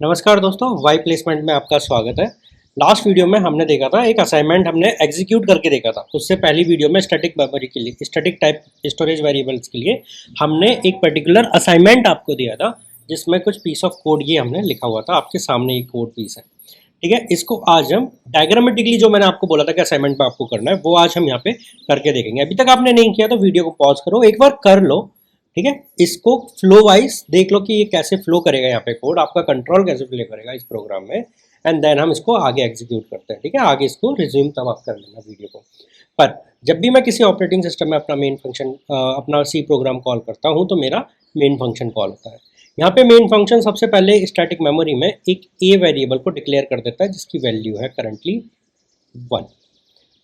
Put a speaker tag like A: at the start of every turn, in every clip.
A: नमस्कार दोस्तों, Y placement में आपका स्वागत है। लास्ट वीडियो में हमने देखा था एक असाइनमेंट हमने एग्जीक्यूट करके देखा था। उससे पहली वीडियो में स्टैटिक मेमोरी के लिए, स्टैटिक टाइप स्टोरेज वेरिएबल्स के लिए हमने एक पर्टिकुलर असाइनमेंट आपको दिया था, जिसमें कुछ पीस ऑफ कोड ये हमने लिखा हुआ था। आपके सामने एक कोड पीस है, ठीक है। इसको आज हम डायग्रामेटिकली, जो मैंने आपको बोला था कि असाइनमेंट में आपको करना है, वो आज हम यहाँ पे करके देखेंगे। अभी तक आपने नहीं किया तो वीडियो को पॉज करो, एक बार कर लो, ठीक है। इसको फ्लो वाइज देख लो कि ये कैसे फ्लो करेगा, यहाँ पे कोड आपका कंट्रोल कैसे प्ले करेगा इस प्रोग्राम में, एंड देन हम इसको आगे एग्जीक्यूट करते हैं, ठीक है। आगे इसको रिज्यूम तब आप कर लेना वीडियो को। पर जब भी मैं किसी ऑपरेटिंग सिस्टम में अपना मेन फंक्शन, अपना सी प्रोग्राम कॉल करता हूँ, तो मेरा मेन फंक्शन कॉल होता है। यहाँ पे मेन फंक्शन सबसे पहले स्टैटिक मेमोरी में एक ए वेरिएबल को डिक्लेयर कर देता है, जिसकी वैल्यू है करंटली 1,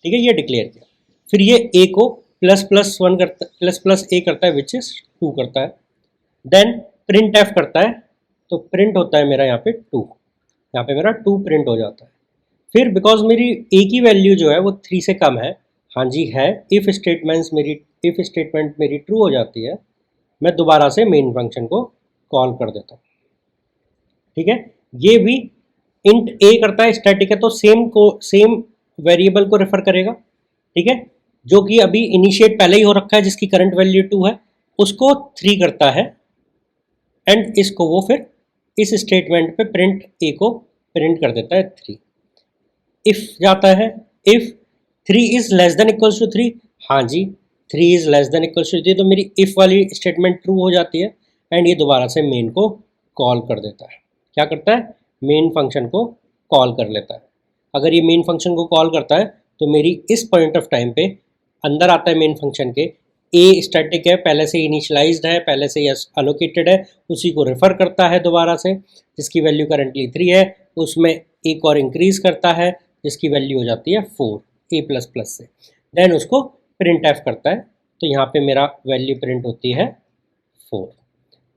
A: ठीक है। ये डिक्लेयर किया, फिर ये ए को प्लस प्लस वन करता, प्लस प्लस ए करता है, विच इज 2 करता है। देन प्रिंट एफ करता है, तो प्रिंट होता है मेरा यहाँ पे 2, यहाँ पे मेरा 2 प्रिंट हो जाता है। फिर बिकॉज मेरी ए की वैल्यू जो है वो 3 से कम है, हाँ जी है, इफ़ स्टेटमेंट मेरी ट्रू हो जाती है, मैं दोबारा से मेन फंक्शन को कॉल कर देता हूँ, ठीक है। ये भी इंट ए करता है, स्टैटिक है, तो सेम वेरिएबल को रेफर करेगा, ठीक है, जो कि अभी इनिशिएट पहले ही हो रखा है, जिसकी करंट वैल्यू 2 है, उसको 3 करता है, एंड इसको वो फिर इस स्टेटमेंट पे प्रिंट ए को प्रिंट कर देता है 3। इफ जाता है, if 3 is less than equals to 3, हाँ जी 3 is less than equals to 3, तो मेरी इफ वाली स्टेटमेंट ट्रू हो जाती है, एंड ये दोबारा से मेन को कॉल कर देता है। क्या करता है? मेन फंक्शन को कॉल कर लेता है। अगर ये मेन फंक्शन को कॉल करता है तो मेरी इस पॉइंट ऑफ टाइम पे अंदर आता है मेन फंक्शन के, ए स्टैटिक है, पहले से इनिशियलाइज्ड है, पहले से यस अलोकेटेड है, उसी को रेफर करता है दोबारा से, जिसकी वैल्यू करंटली 3 है, उसमें एक और इंक्रीज करता है, जिसकी वैल्यू हो जाती है 4 ए प्लस प्लस से, देन उसको प्रिंट एफ करता है, तो यहाँ पे मेरा वैल्यू प्रिंट होती है 4,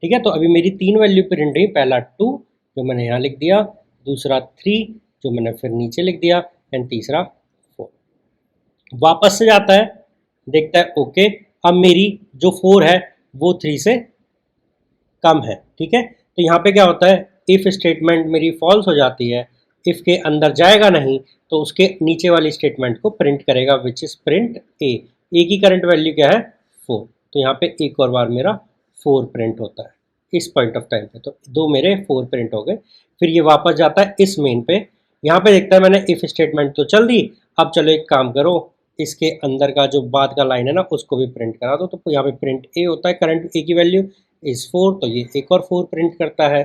A: ठीक है। तो अभी मेरी 3 वैल्यू प्रिंट हुई, पहला 2 जो मैंने यहाँ लिख दिया, दूसरा 3 जो मैंने फिर नीचे लिख दिया, एंड तीसरा 4। वापस से जाता है, देखता है ओके, अब मेरी जो 4 है वो 3 से कम है, ठीक है। तो यहाँ पे क्या होता है, इफ़ स्टेटमेंट मेरी फॉल्स हो जाती है, इफ़ के अंदर जाएगा नहीं, तो उसके नीचे वाली स्टेटमेंट को प्रिंट करेगा, विच इज़ प्रिंट ए। ए की करंट वैल्यू क्या है 4, तो यहाँ पे एक और बार मेरा 4 प्रिंट होता है इस पॉइंट ऑफ टाइम पे, तो 2 मेरे 4 प्रिंट हो गए। फिर ये वापस जाता है इस मेन पे, यहाँ पे देखता है मैंने इफ़ स्टेटमेंट तो चल दी, अब चलो एक काम करो, इसके अंदर का जो बाद का लाइन है ना, उसको भी प्रिंट करा दो। तो यहाँ पे प्रिंट ए होता है, करंट ए की वैल्यू इज़ 4, तो ये एक और 4 प्रिंट करता है।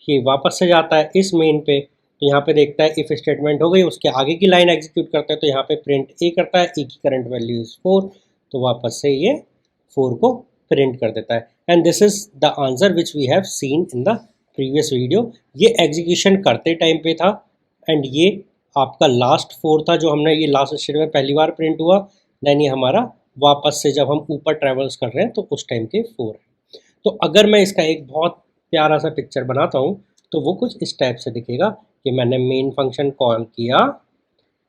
A: ये वापस से जाता है इस मेन पे, तो यहाँ पे देखता है इफ़ स्टेटमेंट हो गई, उसके आगे की लाइन एग्जीक्यूट करता है, तो यहाँ पे प्रिंट ए करता है, ए की करंट वैल्यू इज़ 4, तो वापस से ये 4 को प्रिंट कर देता है। And this is the answer which we have seen in the previous video. ये एग्जीक्यूशन करते टाइम पे था, एंड ये आपका लास्ट 4 था, जो हमने ये लास्ट स्टेट में पहली बार प्रिंट हुआ, देन ये हमारा वापस से जब हम ऊपर ट्रेवल्स कर रहे हैं तो उस टाइम के 4 है। तो अगर मैं इसका एक बहुत प्यारा सा पिक्चर बनाता हूँ, तो वो कुछ इस टाइप से दिखेगा कि मैंने मेन फंक्शन कॉल किया,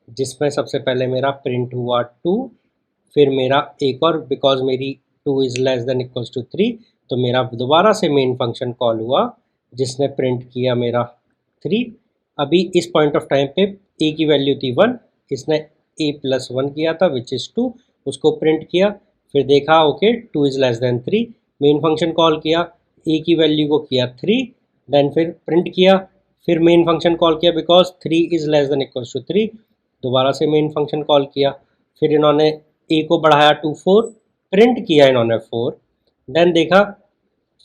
A: जिसमें सबसे पहले मेरा प्रिंट हुआ 2, फिर मेरा एक और, बिकॉज मेरी 2 is less than equals to 3, तो मेरा दोबारा से मेन फंक्शन कॉल हुआ, जिसने प्रिंट किया मेरा 3। अभी इस पॉइंट ऑफ टाइम पे ए की वैल्यू थी 1, इसने ए प्लस 1 किया था, विच इज़ 2, उसको प्रिंट किया, फिर देखा okay 2 is less then 3, main function call किया, ए की वैल्यू को किया 3, देन फिर प्रिंट किया, फिर मेन फंक्शन कॉल किया, because 3 is less than equals to 3, दोबारा से मेन फंक्शन कॉल किया, फिर इन्होंने ए को बढ़ाया टू 4, प्रिंट किया इन्होंने 4, देन देखा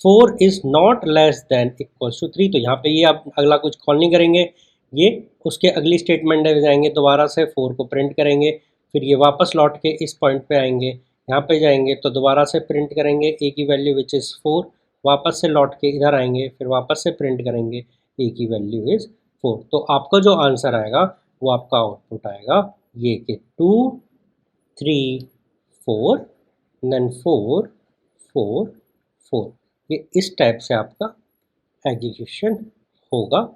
A: 4 is not less than equals to 3, तो यहाँ पे ये अब अगला कुछ कॉल नहीं करेंगे, ये उसके अगली स्टेटमेंट में जाएंगे, दोबारा से 4 को प्रिंट करेंगे, फिर ये वापस लौट के इस पॉइंट पे आएंगे, यहाँ पे जाएंगे तो दोबारा से प्रिंट करेंगे ए की वैल्यू विच इज़ 4, वापस से लौट के इधर आएंगे, फिर वापस से प्रिंट करेंगे ए की वैल्यू इज़ 4। तो आपका जो आंसर आएगा वो आपका आउटपुट आएगा ये कि 2 3 4 देन 4 4 4। ये इस टाइप से आपका एग्जीक्यूशन होगा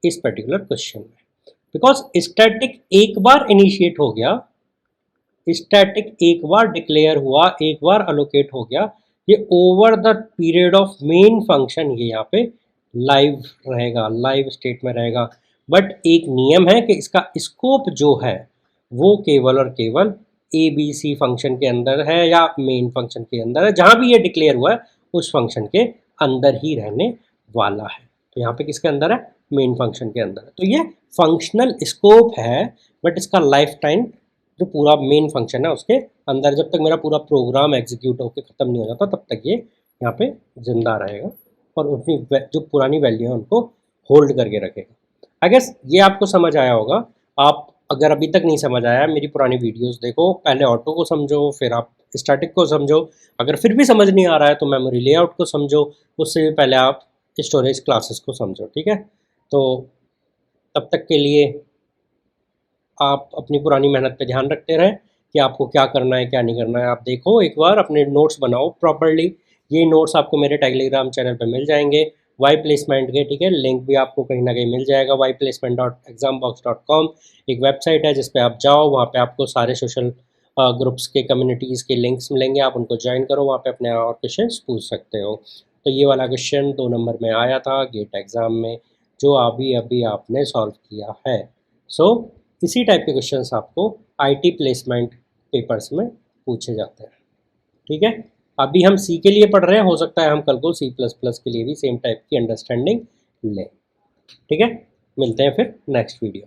A: इस पर्टिकुलर क्वेश्चन में, बिकॉज स्टैटिक एक बार इनिशिएट हो गया, स्टैटिक एक बार डिक्लेयर हुआ, एक बार अलोकेट हो गया, ये over the period of main function ये यहाँ पे लाइव रहेगा, लाइव स्टेट में रहेगा। बट एक नियम है कि इसका स्कोप जो है वो केवल और केवल ABC फंक्शन के अंदर है या मेन फंक्शन के अंदर है, जहाँ भी ये डिक्लेयर हुआ है उस फंक्शन के अंदर ही रहने वाला है। तो यहाँ पे किसके अंदर है? मेन फंक्शन के अंदर है। तो ये फंक्शनल स्कोप है, बट इसका लाइफ टाइम जो पूरा मेन फंक्शन है उसके अंदर, जब तक मेरा पूरा प्रोग्राम एग्जीक्यूट होकर ख़त्म नहीं हो जाता तब तक ये यहाँ पे जिंदा रहेगा और अपनी जो पुरानी वैल्यू है उनको होल्ड करके रखेगा। आई गेस ये आपको समझ आया होगा। आप अगर अभी तक नहीं समझ आया, मेरी पुरानी वीडियोस देखो, पहले ऑटो को समझो, फिर आप स्टैटिक को समझो। अगर फिर भी समझ नहीं आ रहा है तो मेमोरी लेआउट को समझो, उससे भी पहले आप स्टोरेज क्लासेस को समझो। ठीक है, तो तब तक के लिए आप अपनी पुरानी मेहनत पे ध्यान रखते रहें कि आपको क्या करना है क्या नहीं करना है। आप देखो, एक बार अपने नोट्स बनाओ प्रॉपरली। ये नोट्स आपको मेरे टेलीग्राम चैनल पे मिल जाएंगे वाई प्लेसमेंट के। ठीक है, लिंक भी आपको कहीं ना कहीं मिल जाएगा, yplacement.exambox.com एक वेबसाइट है जिस पे आप जाओ, वहाँ पे आपको सारे सोशल ग्रुप्स के, कम्युनिटीज़ के लिंक्स मिलेंगे, आप उनको ज्वाइन करो, वहाँ पे अपने और क्वेश्चन पूछ सकते हो। तो ये वाला क्वेश्चन 2 नंबर में आया था गेट एग्ज़ाम में, जो अभी अभी आपने सॉल्व किया है। सो इसी टाइप के क्वेश्चंस आपको IT प्लेसमेंट पेपर्स में पूछे जाते हैं। ठीक है, अभी हम C के लिए पढ़ रहे हैं, हो सकता है हम कल को C++ के लिए भी सेम टाइप की अंडरस्टैंडिंग लें। ठीक है, मिलते हैं फिर नेक्स्ट वीडियो।